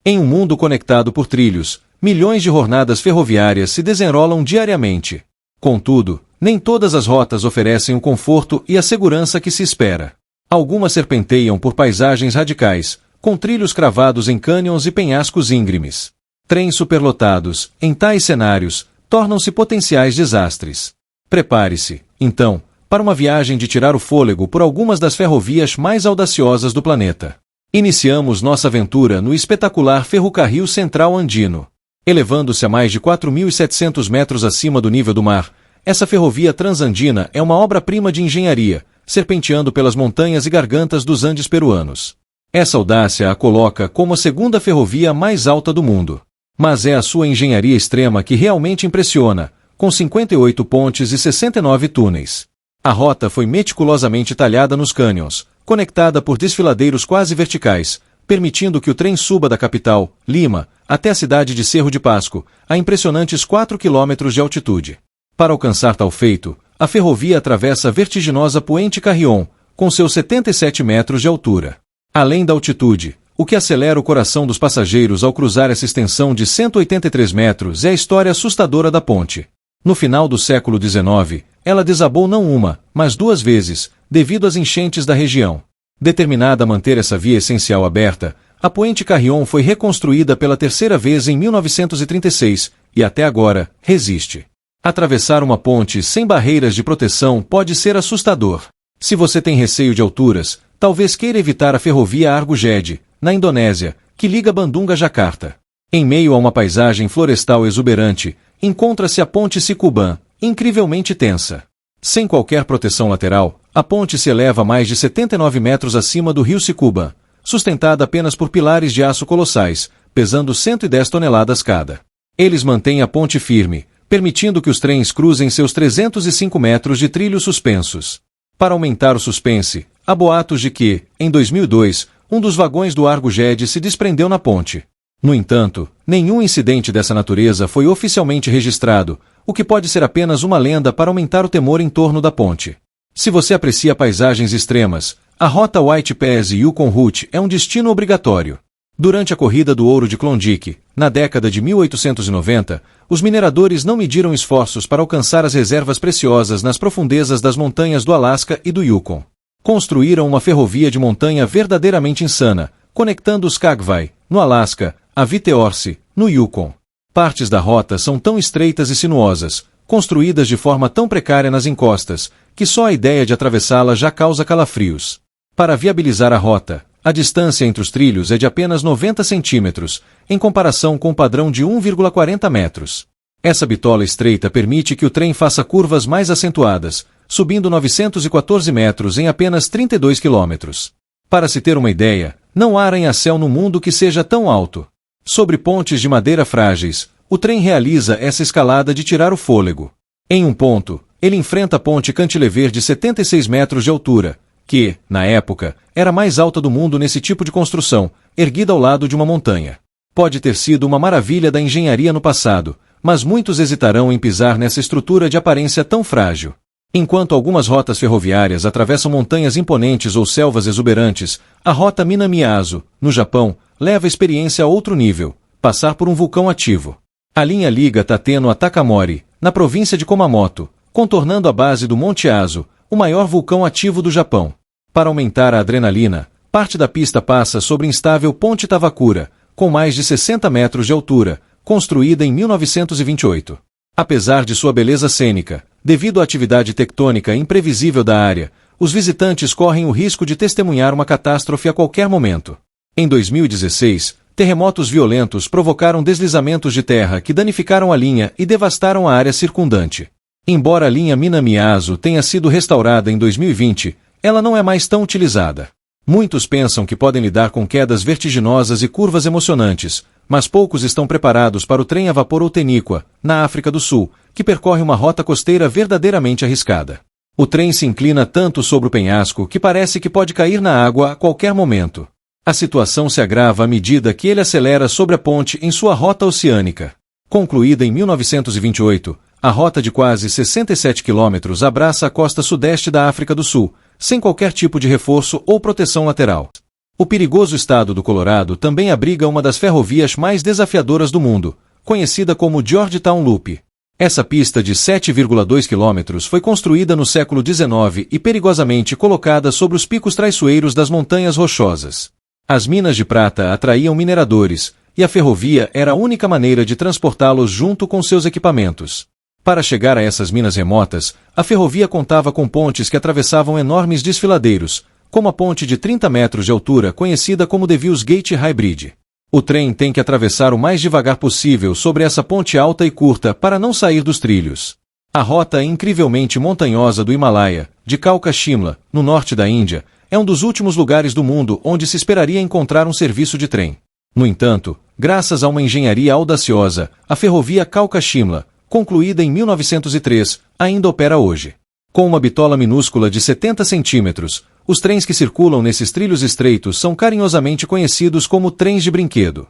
Em um mundo conectado por trilhos, milhões de jornadas ferroviárias se desenrolam diariamente. Contudo, nem todas as rotas oferecem o conforto e a segurança que se espera. Algumas serpenteiam por paisagens radicais, com trilhos cravados em cânions e penhascos íngremes. Trens superlotados, em tais cenários, tornam-se potenciais desastres. Prepare-se, então, para uma viagem de tirar o fôlego por algumas das ferrovias mais audaciosas do planeta. Iniciamos nossa aventura no espetacular Ferrocarril Central Andino. Elevando-se a mais de 4.700 metros acima do nível do mar, essa ferrovia transandina é uma obra-prima de engenharia, serpenteando pelas montanhas e gargantas dos Andes peruanos. Essa audácia a coloca como a segunda ferrovia mais alta do mundo. Mas é a sua engenharia extrema que realmente impressiona, com 58 pontes e 69 túneis. A rota foi meticulosamente talhada nos cânions, conectada por desfiladeiros quase verticais, permitindo que o trem suba da capital, Lima, até a cidade de Cerro de Pasco, a impressionantes 4 quilômetros de altitude. Para alcançar tal feito, a ferrovia atravessa a vertiginosa Puente Carrión, com seus 77 metros de altura. Além da altitude, o que acelera o coração dos passageiros ao cruzar essa extensão de 183 metros é a história assustadora da ponte. No final do século XIX, ela desabou não uma, mas 2 vezes, devido às enchentes da região. Determinada a manter essa via essencial aberta, a Puente Carrión foi reconstruída pela 3ª vez em 1936, e até agora, resiste. Atravessar uma ponte sem barreiras de proteção pode ser assustador. Se você tem receio de alturas, talvez queira evitar a ferrovia Argo-Gede, na Indonésia, que liga Bandung a Jacarta. Em meio a uma paisagem florestal exuberante, encontra-se a Ponte Sicuban, incrivelmente tensa. Sem qualquer proteção lateral, a ponte se eleva a mais de 79 metros acima do rio Sicuban, sustentada apenas por pilares de aço colossais, pesando 110 toneladas cada. Eles mantêm a ponte firme, permitindo que os trens cruzem seus 305 metros de trilhos suspensos. Para aumentar o suspense, há boatos de que, em 2002, um dos vagões do Argo-Gede se desprendeu na ponte. No entanto, nenhum incidente dessa natureza foi oficialmente registrado, o que pode ser apenas uma lenda para aumentar o temor em torno da ponte. Se você aprecia paisagens extremas, a rota White Pass Yukon Route é um destino obrigatório. Durante a Corrida do Ouro de Klondike, na década de 1890, os mineradores não mediram esforços para alcançar as reservas preciosas nas profundezas das montanhas do Alasca e do Yukon. Construíram uma ferrovia de montanha verdadeiramente insana, conectando os Skagway, no Alasca, a Whitehorse, no Yukon. Partes da rota são tão estreitas e sinuosas, construídas de forma tão precária nas encostas, que só a ideia de atravessá-la já causa calafrios. Para viabilizar a rota, a distância entre os trilhos é de apenas 90 centímetros, em comparação com o padrão de 1,40 metros. Essa bitola estreita permite que o trem faça curvas mais acentuadas, subindo 914 metros em apenas 32 quilômetros. Para se ter uma ideia, não há arranha-céu no mundo que seja tão alto. Sobre pontes de madeira frágeis, o trem realiza essa escalada de tirar o fôlego. Em um ponto, ele enfrenta a ponte cantilever de 76 metros de altura, que, na época, era a mais alta do mundo nesse tipo de construção, erguida ao lado de uma montanha. Pode ter sido uma maravilha da engenharia no passado, mas muitos hesitarão em pisar nessa estrutura de aparência tão frágil. Enquanto algumas rotas ferroviárias atravessam montanhas imponentes ou selvas exuberantes, a rota Minami-Aso, no Japão, leva a experiência a outro nível, passar por um vulcão ativo. A linha liga Tateno a Takamori, na província de Kumamoto, contornando a base do Monte Aso, o maior vulcão ativo do Japão. Para aumentar a adrenalina, parte da pista passa sobre a instável Ponte Tavakura, com mais de 60 metros de altura, construída em 1928. Apesar de sua beleza cênica, devido à atividade tectônica imprevisível da área, os visitantes correm o risco de testemunhar uma catástrofe a qualquer momento. Em 2016, terremotos violentos provocaram deslizamentos de terra que danificaram a linha e devastaram a área circundante. Embora a linha Minami-Aso tenha sido restaurada em 2020, ela não é mais tão utilizada. Muitos pensam que podem lidar com quedas vertiginosas e curvas emocionantes, mas poucos estão preparados para o trem a vapor Outeniqua, na África do Sul, que percorre uma rota costeira verdadeiramente arriscada. O trem se inclina tanto sobre o penhasco que parece que pode cair na água a qualquer momento. A situação se agrava à medida que ele acelera sobre a ponte em sua rota oceânica. Concluída em 1928, a rota de quase 67 quilômetros abraça a costa sudeste da África do Sul, sem qualquer tipo de reforço ou proteção lateral. O perigoso estado do Colorado também abriga uma das ferrovias mais desafiadoras do mundo, conhecida como Georgetown Loop. Essa pista de 7,2 quilômetros foi construída no século XIX e perigosamente colocada sobre os picos traiçoeiros das Montanhas Rochosas. As minas de prata atraíam mineradores, e a ferrovia era a única maneira de transportá-los junto com seus equipamentos. Para chegar a essas minas remotas, a ferrovia contava com pontes que atravessavam enormes desfiladeiros, como a ponte de 30 metros de altura conhecida como Devils Gate High Bridge. O trem tem que atravessar o mais devagar possível sobre essa ponte alta e curta para não sair dos trilhos. A rota incrivelmente montanhosa do Himalaia, de Kalka Shimla, no norte da Índia, é um dos últimos lugares do mundo onde se esperaria encontrar um serviço de trem. No entanto, graças a uma engenharia audaciosa, a ferrovia Kalka Shimla, concluída em 1903, ainda opera hoje. Com uma bitola minúscula de 70 centímetros, os trens que circulam nesses trilhos estreitos são carinhosamente conhecidos como trens de brinquedo.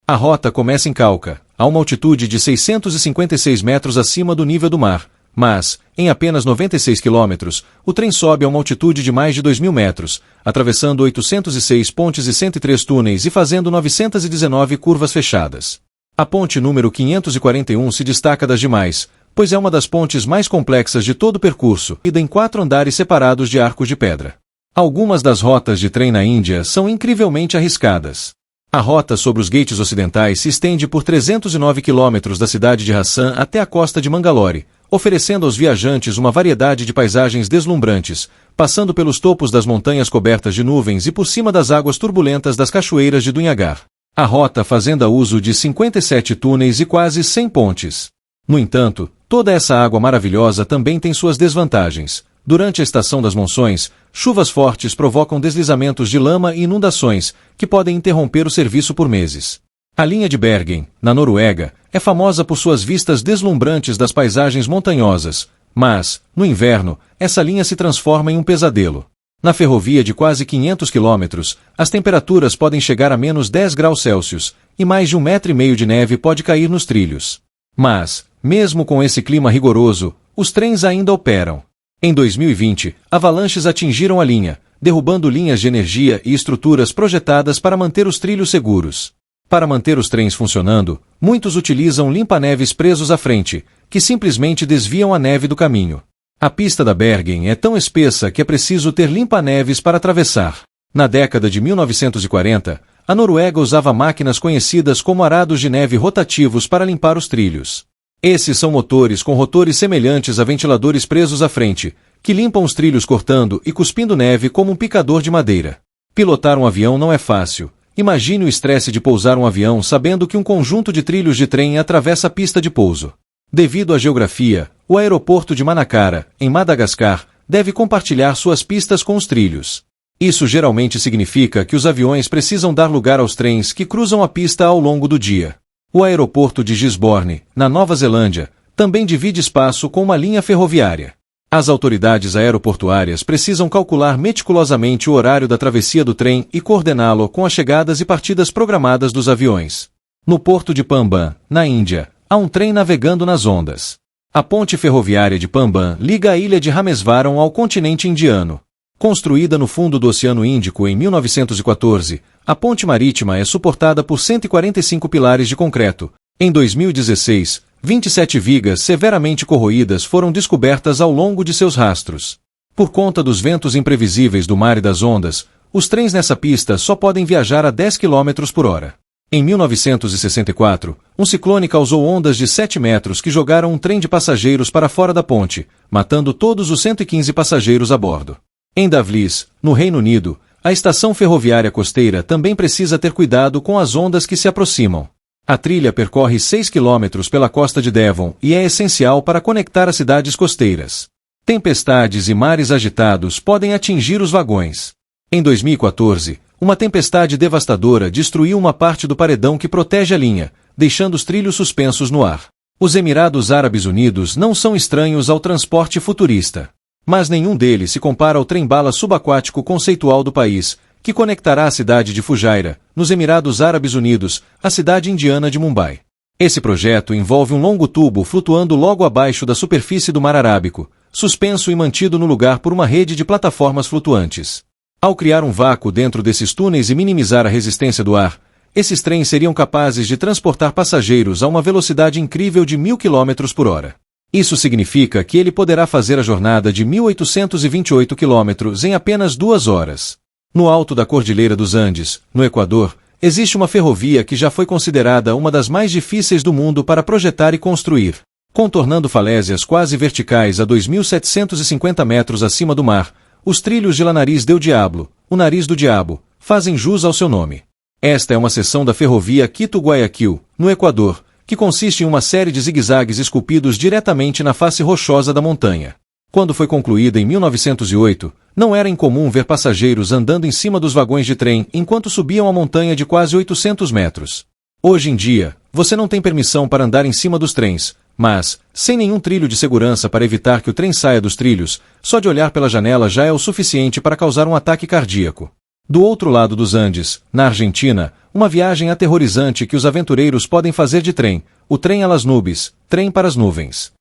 A rota começa em Kalka, a uma altitude de 656 metros acima do nível do mar, mas, em apenas 96 quilômetros, o trem sobe a uma altitude de mais de 2.000 metros, atravessando 806 pontes e 103 túneis e fazendo 919 curvas fechadas. A ponte número 541 se destaca das demais, pois é uma das pontes mais complexas de todo o percurso, ida em 4 andares separados de arcos de pedra. Algumas das rotas de trem na Índia são incrivelmente arriscadas. A rota sobre os gates ocidentais se estende por 309 quilômetros da cidade de Hassan até a costa de Mangalore, oferecendo aos viajantes uma variedade de paisagens deslumbrantes, passando pelos topos das montanhas cobertas de nuvens e por cima das águas turbulentas das cachoeiras de Dunhagar. A rota fazendo uso de 57 túneis e quase 100 pontes. No entanto, toda essa água maravilhosa também tem suas desvantagens. Durante a estação das monções, chuvas fortes provocam deslizamentos de lama e inundações, que podem interromper o serviço por meses. A linha de Bergen, na Noruega, é famosa por suas vistas deslumbrantes das paisagens montanhosas, mas, no inverno, essa linha se transforma em um pesadelo. Na ferrovia de quase 500 quilômetros, as temperaturas podem chegar a menos 10 graus Celsius, e mais de 1,5 metro de neve pode cair nos trilhos. Mas, mesmo com esse clima rigoroso, os trens ainda operam. Em 2020, avalanches atingiram a linha, derrubando linhas de energia e estruturas projetadas para manter os trilhos seguros. Para manter os trens funcionando, muitos utilizam limpa-neves presos à frente, que simplesmente desviam a neve do caminho. A pista da Bergen é tão espessa que é preciso ter limpa-neves para atravessar. Na década de 1940, a Noruega usava máquinas conhecidas como arados de neve rotativos para limpar os trilhos. Esses são motores com rotores semelhantes a ventiladores presos à frente, que limpam os trilhos cortando e cuspindo neve como um picador de madeira. Pilotar um avião não é fácil. Imagine o estresse de pousar um avião sabendo que um conjunto de trilhos de trem atravessa a pista de pouso. Devido à geografia, o aeroporto de Manakara, em Madagascar, deve compartilhar suas pistas com os trilhos. Isso geralmente significa que os aviões precisam dar lugar aos trens que cruzam a pista ao longo do dia. O aeroporto de Gisborne, na Nova Zelândia, também divide espaço com uma linha ferroviária. As autoridades aeroportuárias precisam calcular meticulosamente o horário da travessia do trem e coordená-lo com as chegadas e partidas programadas dos aviões. No porto de Pamban, na Índia, há um trem navegando nas ondas. A ponte ferroviária de Pamban liga a ilha de Ramesvaram ao continente indiano. Construída no fundo do Oceano Índico em 1914, a ponte marítima é suportada por 145 pilares de concreto. Em 2016, 27 vigas severamente corroídas foram descobertas ao longo de seus rastros. Por conta dos ventos imprevisíveis do mar e das ondas, os trens nessa pista só podem viajar a 10 km por hora. Em 1964, um ciclone causou ondas de 7 metros que jogaram um trem de passageiros para fora da ponte, matando todos os 115 passageiros a bordo. Em Davlis, no Reino Unido, a estação ferroviária costeira também precisa ter cuidado com as ondas que se aproximam. A trilha percorre 6 quilômetros pela costa de Devon e é essencial para conectar as cidades costeiras. Tempestades e mares agitados podem atingir os vagões. Em 2014, uma tempestade devastadora destruiu uma parte do paredão que protege a linha, deixando os trilhos suspensos no ar. Os Emirados Árabes Unidos não são estranhos ao transporte futurista. Mas nenhum deles se compara ao trem-bala subaquático conceitual do país, que conectará a cidade de Fujairah, nos Emirados Árabes Unidos, à cidade indiana de Mumbai. Esse projeto envolve um longo tubo flutuando logo abaixo da superfície do Mar Arábico, suspenso e mantido no lugar por uma rede de plataformas flutuantes. Ao criar um vácuo dentro desses túneis e minimizar a resistência do ar, esses trens seriam capazes de transportar passageiros a uma velocidade incrível de 1.000 km por hora. Isso significa que ele poderá fazer a jornada de 1.828 km em apenas 2 horas. No alto da Cordilheira dos Andes, no Equador, existe uma ferrovia que já foi considerada uma das mais difíceis do mundo para projetar e construir. Contornando falésias quase verticais a 2.750 metros acima do mar, os trilhos de La Nariz del Diablo, o Nariz do Diabo, fazem jus ao seu nome. Esta é uma seção da ferrovia Quito-Guayaquil, no Equador, que consiste em uma série de zigue-zagues esculpidos diretamente na face rochosa da montanha. Quando foi concluída em 1908, não era incomum ver passageiros andando em cima dos vagões de trem enquanto subiam a montanha de quase 800 metros. Hoje em dia, você não tem permissão para andar em cima dos trens, mas, sem nenhum trilho de segurança para evitar que o trem saia dos trilhos, só de olhar pela janela já é o suficiente para causar um ataque cardíaco. Do outro lado dos Andes, na Argentina, uma viagem aterrorizante que os aventureiros podem fazer de trem, o trem a las nubes, trem para as nuvens.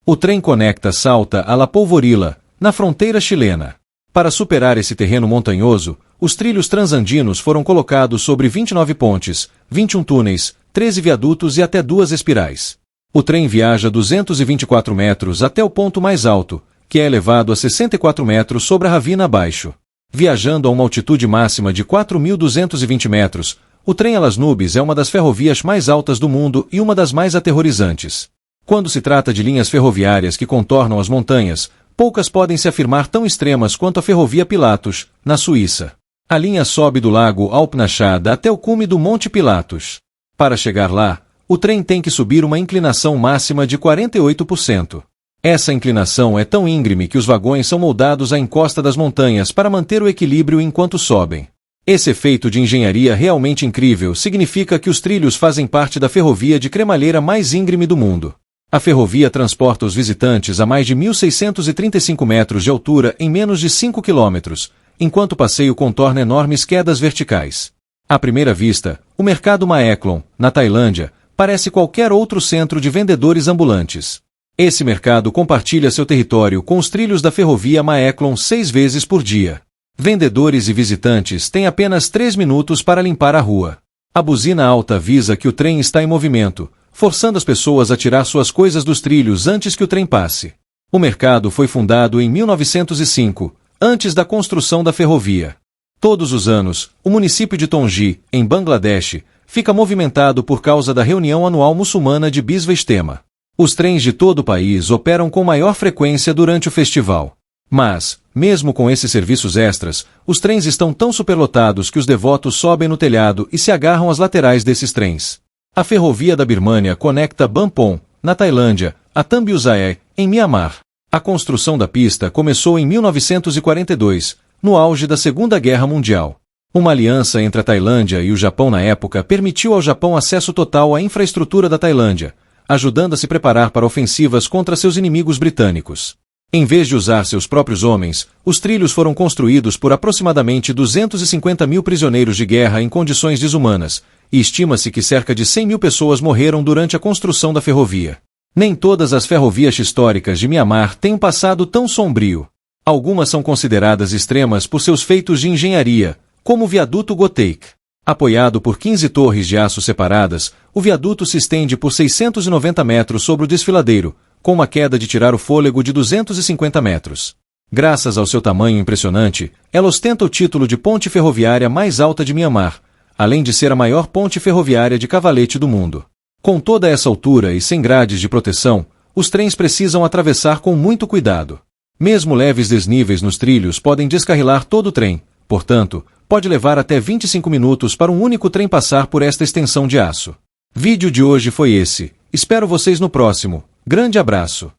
O trem conecta Salta a La Polvorilla, na fronteira chilena. Para superar esse terreno montanhoso, os trilhos transandinos foram colocados sobre 29 pontes, 21 túneis, 13 viadutos e até 2 espirais. O trem viaja 224 metros até o ponto mais alto, que é elevado a 64 metros sobre a ravina abaixo. Viajando a uma altitude máxima de 4.220 metros, o trem a las nubes é uma das ferrovias mais altas do mundo e uma das mais aterrorizantes. Quando se trata de linhas ferroviárias que contornam as montanhas, poucas podem se afirmar tão extremas quanto a ferrovia Pilatus, na Suíça. A linha sobe do lago Alpnachad até o cume do Monte Pilatus. Para chegar lá, o trem tem que subir uma inclinação máxima de 48%. Essa inclinação é tão íngreme que os vagões são moldados à encosta das montanhas para manter o equilíbrio enquanto sobem. Esse efeito de engenharia realmente incrível significa que os trilhos fazem parte da ferrovia de cremalheira mais íngreme do mundo. A ferrovia transporta os visitantes a mais de 1.635 metros de altura em menos de 5 quilômetros, enquanto o passeio contorna enormes quedas verticais. À primeira vista, o mercado Maeklong, na Tailândia, parece qualquer outro centro de vendedores ambulantes. Esse mercado compartilha seu território com os trilhos da ferrovia Maeklong 6 vezes por dia. Vendedores e visitantes têm apenas 3 minutos para limpar a rua. A buzina alta avisa que o trem está em movimento, forçando as pessoas a tirar suas coisas dos trilhos antes que o trem passe. O mercado foi fundado em 1905, antes da construção da ferrovia. Todos os anos, o município de Tongi, em Bangladesh, fica movimentado por causa da reunião anual muçulmana de Biswa Ijtema. Os trens de todo o país operam com maior frequência durante o festival. Mas, mesmo com esses serviços extras, os trens estão tão superlotados que os devotos sobem no telhado e se agarram às laterais desses trens. A ferrovia da Birmânia conecta Bampong, na Tailândia, a Tambiusae, em Mianmar. A construção da pista começou em 1942, no auge da Segunda Guerra Mundial. Uma aliança entre a Tailândia e o Japão na época permitiu ao Japão acesso total à infraestrutura da Tailândia, ajudando a se preparar para ofensivas contra seus inimigos britânicos. Em vez de usar seus próprios homens, os trilhos foram construídos por aproximadamente 250 mil prisioneiros de guerra em condições desumanas, e estima-se que cerca de 100 mil pessoas morreram durante a construção da ferrovia. Nem todas as ferrovias históricas de Mianmar têm um passado tão sombrio. Algumas são consideradas extremas por seus feitos de engenharia, como o viaduto Goteik. Apoiado por 15 torres de aço separadas, o viaduto se estende por 690 metros sobre o desfiladeiro, com uma queda de tirar o fôlego de 250 metros. Graças ao seu tamanho impressionante, ela ostenta o título de ponte ferroviária mais alta de Mianmar, além de ser a maior ponte ferroviária de cavalete do mundo. Com toda essa altura e sem grades de proteção, os trens precisam atravessar com muito cuidado. Mesmo leves desníveis nos trilhos podem descarrilar todo o trem, portanto, pode levar até 25 minutos para um único trem passar por esta extensão de aço. Vídeo de hoje foi esse. Espero vocês no próximo. Grande abraço.